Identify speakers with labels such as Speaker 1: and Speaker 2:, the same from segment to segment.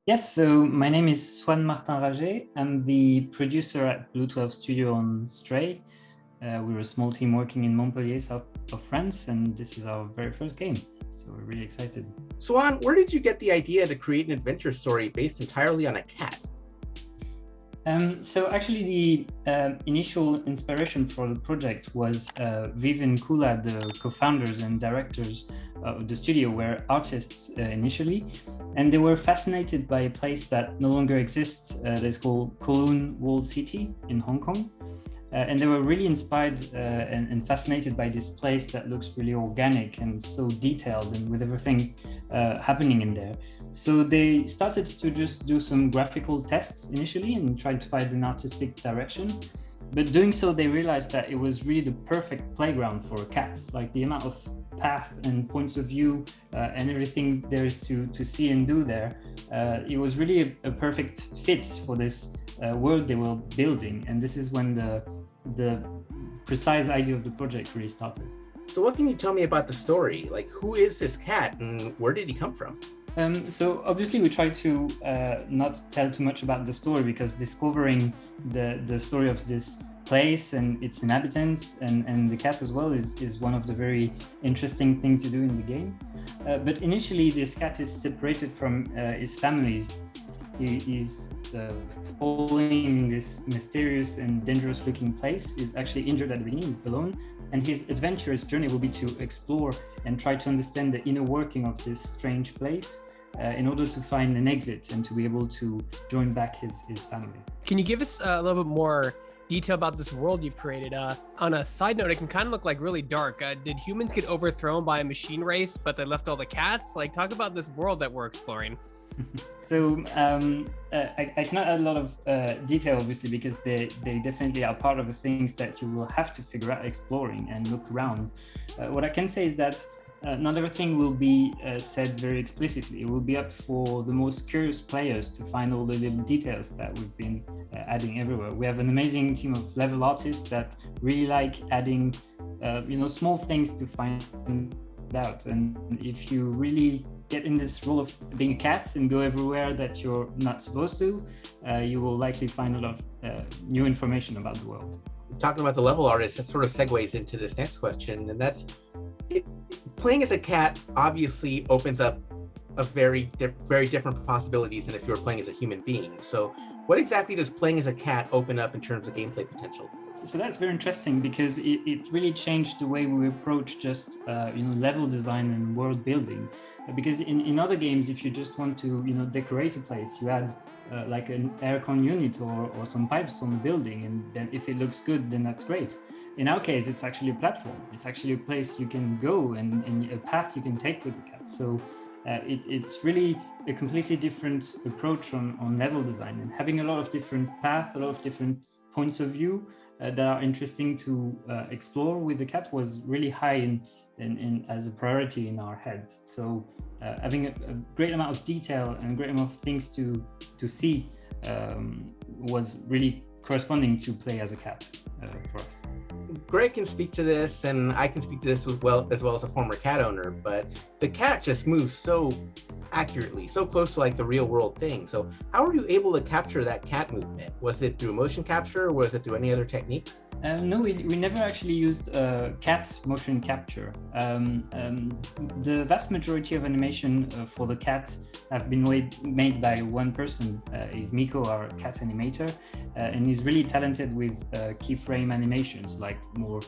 Speaker 1: Yes, so my name is Swann Martin-Raget. I'm the producer at BlueTwelve Studio on Stray. We're a small team working in Montpellier, south of France, and this is our very first game. So we're really excited.
Speaker 2: Swann, where did you get the idea to create an adventure story based entirely on a cat?
Speaker 1: So actually the initial inspiration for the project was Viv and Kula, the co-founders and directors of the studio, were artists initially, and they were fascinated by a place that no longer exists that's called Kowloon Walled City in Hong Kong. And they were really inspired and fascinated by this place that looks really organic and so detailed and with everything happening in there. So they started to just do some graphical tests initially and tried to find an artistic direction. But doing so, they realized that it was really the perfect playground for a cat. Like the amount of path and points of view and everything there is to see and do there. It was really a perfect fit for this world they were building. And this is when the precise idea of the project really started.
Speaker 2: So what can you tell me about the story? Like, who is this cat and where did he come from?
Speaker 1: So obviously we try to not tell too much about the story, because discovering the story of this place and its inhabitants and the cat as well is one of the very interesting things to do in the game. But initially this cat is separated from his family. He is falling this mysterious and dangerous looking place. He's actually injured at the beginning, he's alone. And his adventurous journey will be to explore and try to understand the inner working of this strange place in order to find an exit and to be able to join back his family.
Speaker 3: Can you give us a little bit more detail about this world you've created? On a side note, it can kind of look like really dark. Did humans get overthrown by a machine race, but they left all the cats? Like, talk about this world that we're exploring.
Speaker 1: So I cannot add a lot of detail, obviously, because they definitely are part of the things that you will have to figure out exploring and look around. What I can say is that not everything will be said very explicitly. It will be up for the most curious players to find all the little details that we've been adding everywhere. We have an amazing team of level artists that really like adding small things to find out. And if you really get in this role of being a cat and go everywhere that you're not supposed to, you will likely find a lot of new information about the world.
Speaker 2: Talking about the level artist, that sort of segues into this next question, and that's playing as a cat obviously opens up a very different possibilities than if you were playing as a human being. So what exactly does playing as a cat open up in terms of gameplay potential?
Speaker 1: So that's very interesting, because it really changed the way we approach just level design and world building. Because in other games, if you just want to decorate a place, you add like an aircon unit or some pipes on the building, and then if it looks good, then that's great. In our case, it's actually a platform. It's actually a place you can go and a path you can take with the cat. So it's really a completely different approach on level design, and having a lot of different paths, a lot of different points of view that are interesting to explore with the cat was really high in as a priority in our heads. So having a great amount of detail and a great amount of things to see was really corresponding to play as a cat for us.
Speaker 2: Greg can speak to this, and I can speak to this as well as a former cat owner, but the cat just moves so accurately, so close to like the real world thing. So how were you able to capture that cat movement? Was it through motion capture, or was it through any other technique?
Speaker 1: No, we never actually used cat motion capture. The vast majority of animation for the cat have been made by one person. Is Miko, our cat animator, and he's really talented with keyframe animations, like more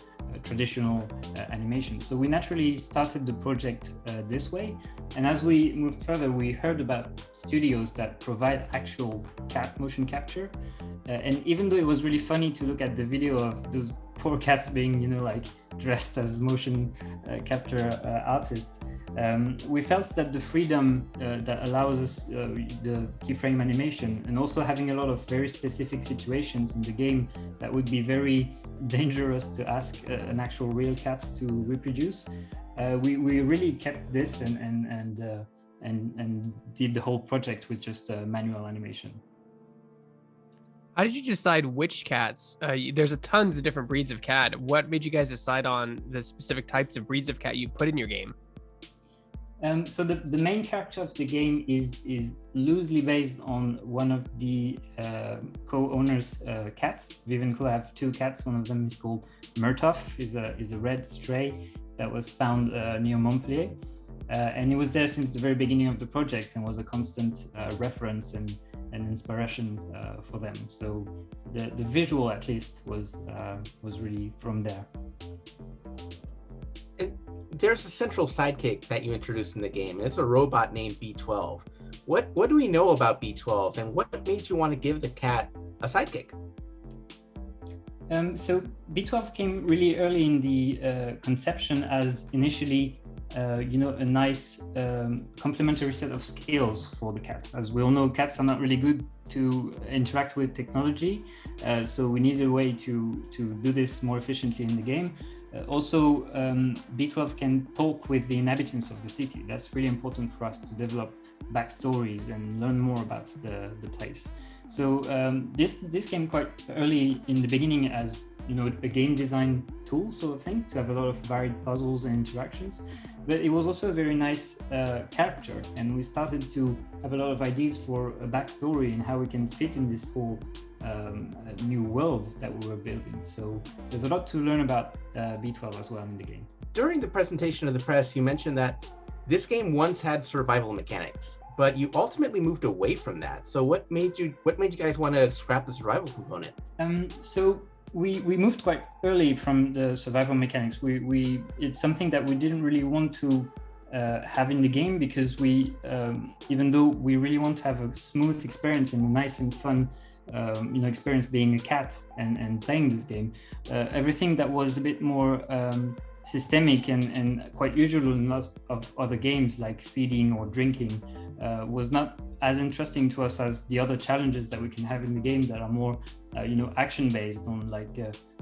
Speaker 1: traditional animation. So we naturally started the project this way, and as we moved further, we heard about studios that provide actual cat motion capture. And even though it was really funny to look at the video of those poor cats being, like dressed as motion capture artists, we felt that the freedom that allows us the keyframe animation, and also having a lot of very specific situations in the game that would be very dangerous to ask an actual real cat to reproduce, we really kept this and did the whole project with just manual animation.
Speaker 3: How did you decide which cats? There's a tons of different breeds of cat. What made you guys decide on the specific types of breeds of cat you put in your game?
Speaker 1: So the main character of the game is loosely based on one of the co-owners' cats. Viv and Kula have two cats. One of them is called Murtough, is a red stray that was found near Montpellier, and it was there since the very beginning of the project and was a constant reference and inspiration for them. So the visual, at least, was really from there.
Speaker 2: There's a central sidekick that you introduced in the game. It's a robot named BlueTwelve. What do we know about BlueTwelve, and what made you want to give the cat a sidekick?
Speaker 1: So BlueTwelve came really early in the conception as initially, a nice complementary set of skills for the cat. As we all know, cats are not really good to interact with technology, so we needed a way to do this more efficiently in the game. Also, BlueTwelve can talk with the inhabitants of the city. That's really important for us to develop backstories and learn more about the place. So this came quite early in the beginning as a game design tool sort of thing, to have a lot of varied puzzles and interactions. But it was also a very nice character, and we started to have a lot of ideas for a backstory and how we can fit in this whole new world that we were building. So there's a lot to learn about BlueTwelve as well in the game. During
Speaker 2: the presentation of the press, you mentioned that this game once had survival mechanics, but you ultimately moved away from that. So what made you guys want to scrap the survival component?
Speaker 1: So we moved quite early from the survival mechanics. It's something that we didn't really want to have in the game, because we, even though we really want to have a smooth experience and a nice and fun experience being a cat and playing this game, everything that was a bit more systemic and quite usual in lots of other games like feeding or drinking was not as interesting to us as the other challenges that we can have in the game that are more action based on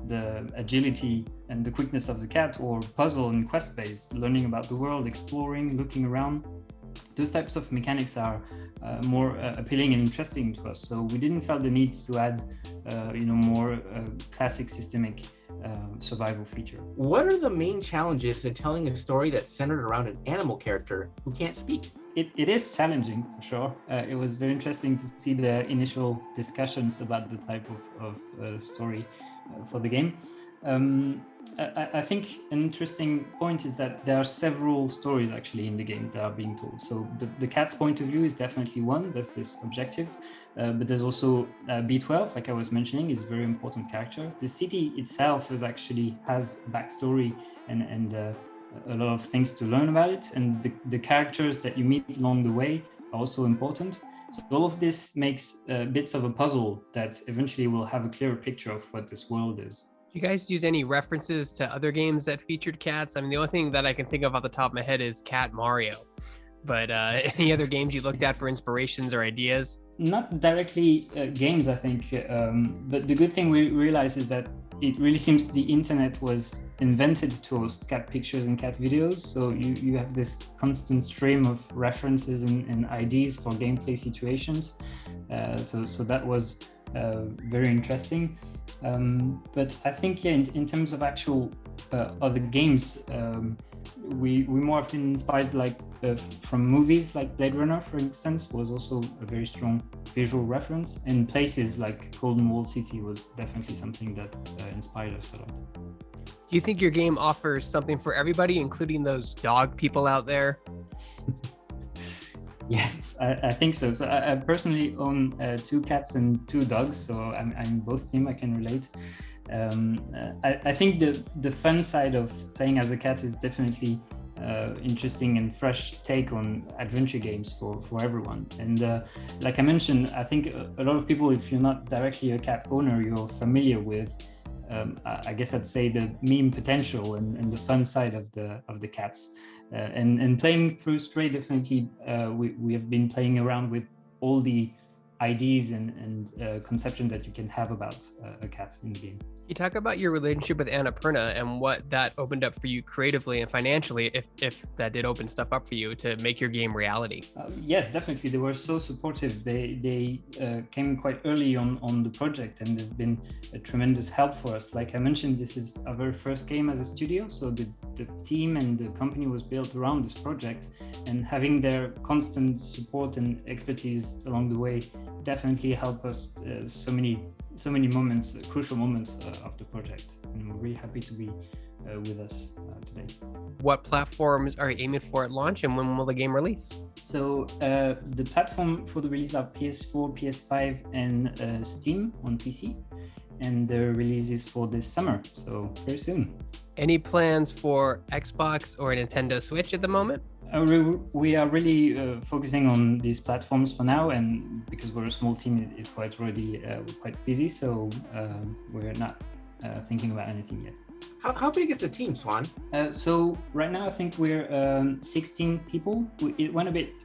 Speaker 1: the agility and the quickness of the cat, or puzzle and quest based, learning about the world, exploring, looking around. Those types of mechanics are more appealing and interesting to us. So we didn't feel the need to add more classic systemic survival feature.
Speaker 2: What are the main challenges in telling a story that's centered around an animal character who can't speak?
Speaker 1: It is challenging, for sure. It was very interesting to see the initial discussions about the type of story for the game. I think an interesting point is that there are several stories actually in the game that are being told. So the cat's point of view is definitely one. There's this objective, but there's also BlueTwelve, like I was mentioning, is a very important character. The city itself has backstory and a lot of things to learn about it, and the characters that you meet along the way are also important. So all of this makes bits of a puzzle that eventually will have a clearer picture of what this world is.
Speaker 3: Do you guys use any references to other games that featured cats? I mean, the only thing that I can think of off the top of my head is Cat Mario. But any other games you looked at for inspirations or ideas?
Speaker 1: Not directly games, I think. But the good thing we realized is that it really seems the internet was invented to host cat pictures and cat videos. So you have this constant stream of references and ideas for gameplay situations. So that was very interesting. But I think, in terms of actual other games, we more have been inspired from movies like Blade Runner, for instance, was also a very strong visual reference, and places like Golden Wall City was definitely something that inspired us a lot.
Speaker 3: Do you think your game offers something for everybody, including those dog people out there?
Speaker 1: Yes, I think so. So I personally own 2 cats and 2 dogs, so I'm both team. I can relate. I think the fun side of playing as a cat is definitely interesting and fresh take on adventure games for everyone. And like I mentioned, I think a lot of people, if you're not directly a cat owner, you're familiar with I guess I'd say the meme potential and the fun side of the cats. And playing through Stray, definitely we have been playing around with all the ideas and conceptions that you can have about a cat in the game.
Speaker 3: You talk about your relationship with Annapurna and what that opened up for you creatively and financially, if that did open stuff up for you to make your game reality.
Speaker 1: Yes, definitely. They were so supportive. They came quite early on the project, and they've been a tremendous help for us. Like I mentioned, this is our very first game as a studio, so the team and the company was built around this project, and having their constant support and expertise along the way definitely helped us so many moments, crucial moments of the project, and we're really happy to be with us today.
Speaker 3: What platforms are you aiming for at launch, and when will the game release?
Speaker 1: So the platform for the release are PS4, PS5, and Steam on PC, and the release is for this summer, so very soon.
Speaker 3: Any plans for Xbox or Nintendo Switch at the moment?
Speaker 1: We are really focusing on these platforms for now, and because we're a small team, it's quite already quite busy, so we're not thinking about anything yet.
Speaker 2: How big is the team, Swann?
Speaker 1: So right now I think we're 16 people. It went a bit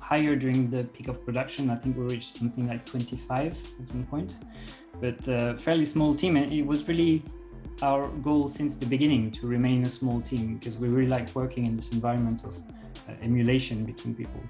Speaker 1: higher during the peak of production. I think we reached something like 25 at some point, but fairly small team, and it was really our goal since the beginning to remain a small team, because we really like working in this environment of emulation between people.